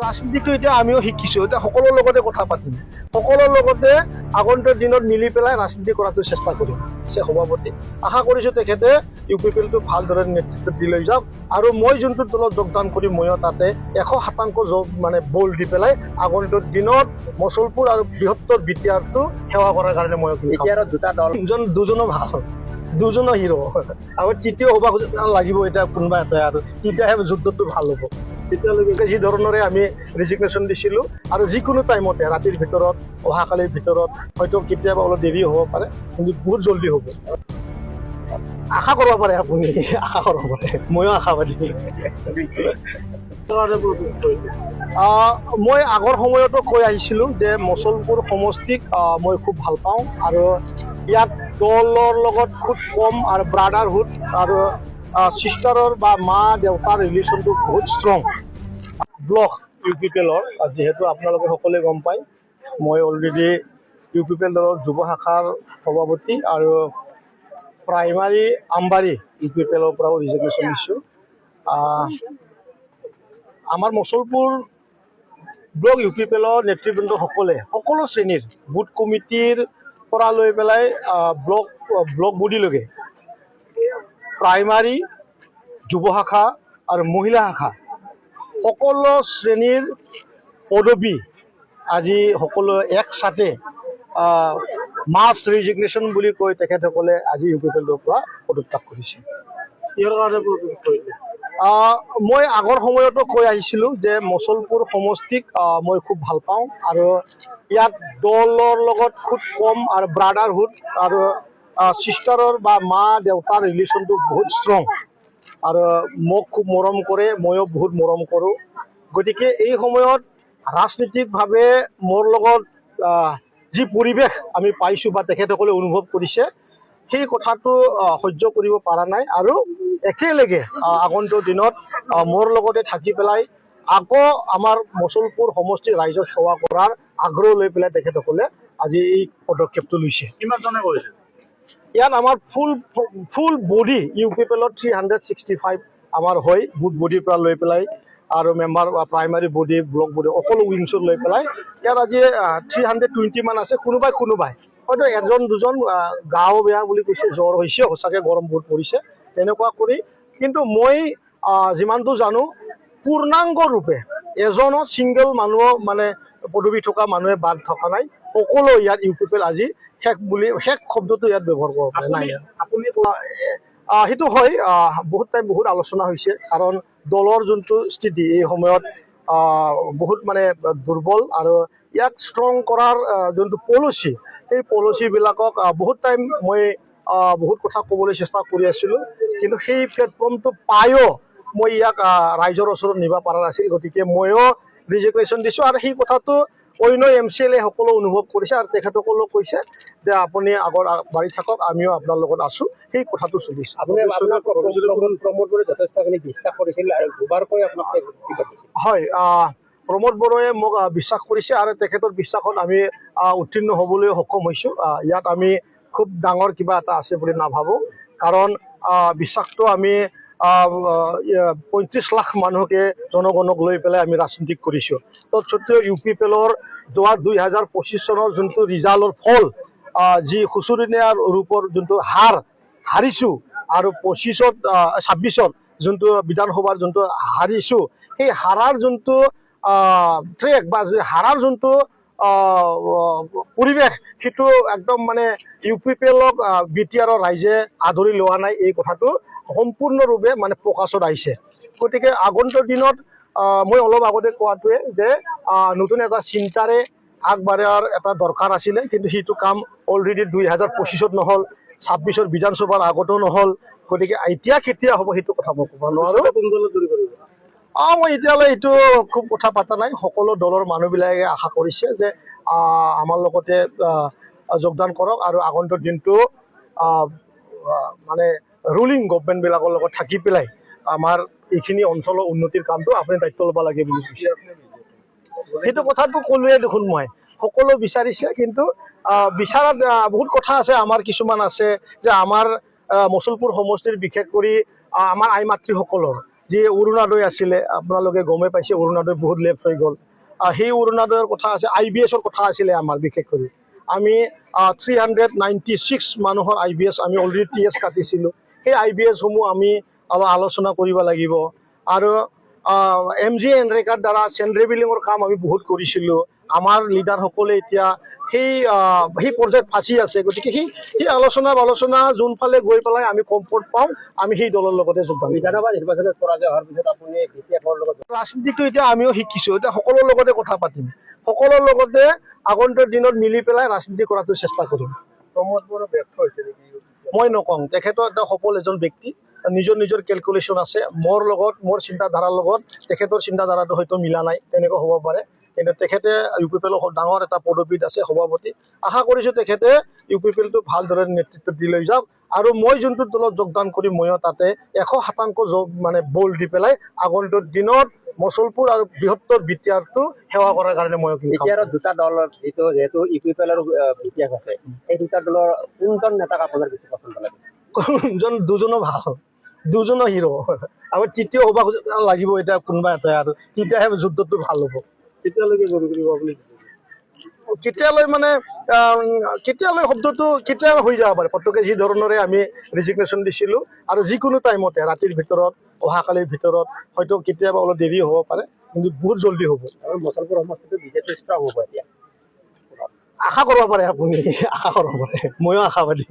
ৰাজনীতিটো এতিয়া আমিও শিকিছোঁ, এতিয়া সকলোৰ লগতে কথা পাতিম, সকলোৰ লগতে আগন্তুক দিনত মিলি পেলাই ৰাজনীতি কৰাটো চেষ্টা কৰিম। সভাপতি আশা কৰিছোঁ তেখেতে UPPLটো ভালদৰে নেতৃত্ব দি লৈ যাওক, আৰু মই যোনটো দলত যোগদান কৰিম ময়ো তাতে 100% মানে বল দি পেলাই আগন্তুক দিনত মচলপুৰ আৰু বৃহত্তৰ BTRটো সেৱা কৰাৰ কাৰণে মই দুটা দল দুজনো ভাল, দুজনো হিৰো, আৰু তৃতীয় সভা লাগিব এতিয়া কোনোবা এটাই, আৰু তেতিয়াহে যুদ্ধটো ভাল হ'ব। তেতিয়ালৈকে যি ধৰণৰে আমি ৰেজিগনেশ্যন দিছিলোঁ, আৰু যিকোনো টাইমতে ৰাতিৰ ভিতৰত অহাকালিৰ ভিতৰত হয়তো কেতিয়াবা অলপ দেৰি হ'ব পাৰে, কিন্তু বহুত জলদি হ'ব। আশা কৰিব পাৰে আপুনি, আশা কৰিব পাৰে, ময়ো আশাবাদী। মই আগৰ সময়তো কৈ আহিছিলোঁ যে মচলপুৰ সমষ্টিক মই খুব ভাল পাওঁ, আৰু ইয়াত দলৰ লগত খুব কম আৰু ব্ৰাদাৰহুড আৰু চিষ্টাৰৰ বা মা দেউতাৰ ৰিলেশ্যনটো বহুত ষ্ট্ৰং। ব্লক UPPLৰ যিহেতু আপোনালোকে সকলোৱে গম পায়, মই অলৰেডি UPPL দলৰ যুৱ শাখাৰ সভাপতি, আৰু প্ৰাইমাৰী আমবাৰী UPPLৰ পৰাও ৰিজিগনেশ্যন দিছোঁ। আমাৰ মচলপুৰ ব্লক UPPLৰ নেতৃবৃন্দসকলে সকলো শ্ৰেণীৰ বুথ কমিটিৰ পৰা লৈ পেলাই ব্লক বডিলৈকে প্ৰাইমাৰী, যুৱ শাখা আৰু মহিলা শাখা সকলো শ্ৰেণীৰ পদবী আজি সকলো একসাথে মাছ ৰেজিগনেশ্যন বুলি কৈ তেখেতসকলে আজি UPPLৰ পৰা পদত্যাগ কৰিছে। মই আগৰ সময়তো কৈ আহিছিলোঁ যে মচলপুৰ সমষ্টিক মই খুব ভাল পাওঁ, আৰু ইয়াত দলৰ লগত খুব কম আৰু ব্ৰাদাৰহুড আৰু চিষ্টাৰৰ বা মা দেউতাৰ ৰিলেশ্যনটো বহুত ষ্ট্ৰং, আৰু মোক খুব মৰম কৰে, ময়ো বহুত মৰম কৰোঁ। গতিকে এই সময়ত ৰাজনীতিকভাৱে মোৰ লগত যি পৰিৱেশ আমি পাইছোঁ বা তেখেতসকলে অনুভৱ কৰিছে, সেই কথাটো সহ্য কৰিব পৰা নাই, আৰু একেলগে আগন্তুক দিনত মোৰ লগতে থাকি পেলাই আকৌ আমাৰ মচলপুৰ সমষ্টিৰ ৰাইজক সেৱা কৰাৰ আগ্ৰহ লৈ পেলাই তেখেতসকলে আজি এই পদক্ষেপটো লৈছে। কিমানজনে কৰিছে? ইয়াত আমাৰ ফুল বডি UPPLত 365 আমাৰ হয়, বুথ বডিৰ পৰা লৈ পেলাই আৰু member primary body, block body সকলো উইংছত লৈ পেলাই ইয়াত আজি 320 মান আছে। কোনোবাই হয়তো এজন দুজন গাও বেয়া বুলি কৈছে, জ্বৰ হৈছে, সঁচাকৈ গৰম বহুত পৰিছে, তেনেকুৱা কৰি, কিন্তু মই যিমানটো জানো পূৰ্ণাংগ ৰূপে এজনো ছিংগল মানুহ মানে পদবী থকা মানুহে বাদ থকা নাই, সকলো ইয়াত UPPL আজি শেষ শব্দটো ইয়াত ব্যৱহাৰ কৰিব পাৰে নাই। সেইটো হয়, বহুত আলোচনা হৈছে, কাৰণ দলৰ যোনটো স্থিতি এই সময়ত বহুত মানে দুৰ্বল, আৰু ইয়াক ষ্ট্ৰং কৰাৰ যোনটো পলিচি, সেই পলিচিবিলাকক বহুত টাইম মই বহুত কথা ক'বলৈ চেষ্টা কৰি আছিলোঁ, কিন্তু সেই প্লেটফৰ্মটো পায়ো মই ইয়াক ৰাইজৰ ওচৰত নিব পৰা নাছিল। গতিকে ময়ো ৰিজিগনেশ্যন দিছোঁ, আৰু সেই কথাটো অন্য MCLA সকলো অনুভৱ কৰিছে, আৰু তেখেতসকলেও কৈছে যে আপুনি আগৰ বাঢ়ি থাকক, আমিও আপোনাৰ লগত আছোঁ, সেই কথাটো চলিছে। যথেষ্টখিনি বিশ্বাস কৰিছিল আৰু দুবাৰকৈ আপোনাক হয়, প্ৰমোদ বড়োৱে মোক বিশ্বাস কৰিছে, আৰু তেখেতৰ বিশ্বাসত আমি উত্তীৰ্ণ হ'বলৈ সক্ষম হৈছোঁ। ইয়াত আমি খুব ডাঙৰ কিবা এটা আছে বুলি নাভাবোঁ, কাৰণ বিশ্বাসটো আমি 35 লাখ মানুহকে জনগণক লৈ পেলাই আমি ৰাজনীতি কৰিছোঁ। তৎসত্ত্বেও UPPLৰ যোৱা 2025 চনৰ যোনটো ৰিজাল্টৰ ফল, যি খুচুৰণীয়া ৰূপৰ যোনটো হাৰিছোঁ, আৰু 26-26ত যোনটো বিধানসভাৰ যোনটো হাৰিছোঁ, সেই হাৰাৰ যোনটো ট্ৰেক বা হাৰাৰ যোনটো পৰিৱেশ, সেইটো একদম মানে UPPLক BTRৰ ৰাইজে আদৰি লোৱা নাই, এই কথাটো সম্পূৰ্ণৰূপে মানে প্ৰকাশত আহিছে। গতিকে আগন্তুক দিনত মই অলপ আগতে কোৱাটোৱে যে নতুন এটা চিন্তাৰে আগবাঢ়াৰ এটা দৰকাৰ আছিলে, কিন্তু সেইটো কাম অলৰেডি 2025ত নহ'ল, 26ৰ বিধানসভাৰ আগতো নহ'ল। গতিকে এতিয়া কেতিয়া হ'ব সেইটো কথা মই ক'ব নোৱাৰোঁ। মই এতিয়ালৈ এইটো খুব কথা পতা নাই, সকলো দলৰ মানুহবিলাকে আশা কৰিছে যে আমাৰ লগতে যোগদান কৰক, আৰু আগন্তুক দিনটো মানে ৰুলিং গভমেণ্টবিলাকৰ লগত থাকি পেলাই আমাৰ এইখিনি অঞ্চলৰ উন্নতিৰ কামটো আপুনি দায়িত্ব ল'ব লাগে বুলি কৈছে। সেইটো কথাটো ক'লোৱে দেখোন, মই সকলো বিচাৰিছে, কিন্তু বিচাৰাত বহুত কথা আছে। আমাৰ কিছুমান আছে যে আমাৰ মচলপুৰ সমষ্টিৰ বিশেষ কৰি আমাৰ আই মাতৃসকলৰ যি অৰুণোদয় আছিলে আপোনালোকে গমে পাইছে অৰুণোদয় বহুত লেফ্ট হৈ গ'ল সেই অৰুণোদয়ৰ কথা আছে IBSৰ কথা আছিলে আমাৰ বিশেষ কৰি আমি 396 মানুহৰ IBS আমি অলৰেডি TS কাটিছিলোঁ সেই IBSসমূহ আমি অলপ আলোচনা কৰিব লাগিব আৰু MG এনৰেগাৰ দ্বাৰা চেণ্ড্ৰে বিলিঙৰ কাম আমি বহুত কৰিছিলোঁ আমাৰ লিডাৰসকলে এতিয়া সেই পৰ্যায়ত ফাঁচি আছে গতিকে সেই আলোচনা যোনফালে গৈ পেলাই আমি কমফৰ্ট পাওঁ আমি সেই দলৰ লগতে যোগদান বিধানসভা নিৰ্বাচনত পৰাজয় হোৱাৰ পিছত আপুনি BPF-ৰ লগত ৰাজনীতিটো এতিয়া আমিও শিকিছোঁ এতিয়া সকলোৰ লগতে কথা পাতিম সকলোৰ লগতে আগন্তুক দিনত মিলি পেলাই ৰাজনীতি কৰাটো চেষ্টা কৰিম প্ৰমোদ বড়ো ব্যৰ্থ হৈছে নেকি মই নকওঁ তেখেতৰ এটা সফল এজন ব্যক্তি নিজৰ কেলকুলেশ্যন আছে মোৰ চিন্তাধাৰাৰ লগত তেখেতৰ চিন্তাধাৰাটো হয়তো মিলা নাই তেনেকুৱা হ'ব পাৰে কিন্তু তেখেতে UPPL ডাঙৰ এটা পদবীত আছে সভাপতি আশা কৰিছোঁ তেখেতে UPPLটো ভালদৰে নেতৃত্ব দি লৈ যাওক আৰু মই যোনটো দলত যোগদান কৰিম ময়ো তাতে 100% মানে বল দি পেলাই আগন্তুক দিনত মচলপুৰ আৰু বৃহত্তৰ BTR-টো সেৱা কৰাৰ কাৰণে মই BTR-ৰ দুটা দলৰ যিহেতু UPPL-ৰ BPF আছে এই দুটা দলৰ কোনজন নেতাক আপোনাৰ বেছি পচন্দ লাগে দুজনো ভাল দুজনো হিৰো আমাৰ তৃতীয় হ'ব লাগিব এতিয়া কোনোবা এটাই আৰু তেতিয়াহে যুদ্ধটো ভাল হ'ব কেতিয়ালৈকে গঢ়ি তুলিব আপুনি কেতিয়ালৈ মানে কেতিয়ালৈ শব্দটো কেতিয়া হৈ যাব পাৰে পটককৈ যি ধৰণৰে আমি ৰিজিগনেশ্যন দিছিলোঁ আৰু যিকোনো টাইমতে ৰাতিৰ ভিতৰত অহাকালিৰ ভিতৰত হয়তো কেতিয়াবা অলপ দেৰি হ'ব পাৰে কিন্তু বহুত জলদি হ'ব আৰু মচলপুৰ সমষ্টিটো বিজেপি ষ্ট্ৰং হ'ব এতিয়া আশা কৰিব পাৰে আপুনি আশা কৰিব পাৰে ময়ো আশাবাদী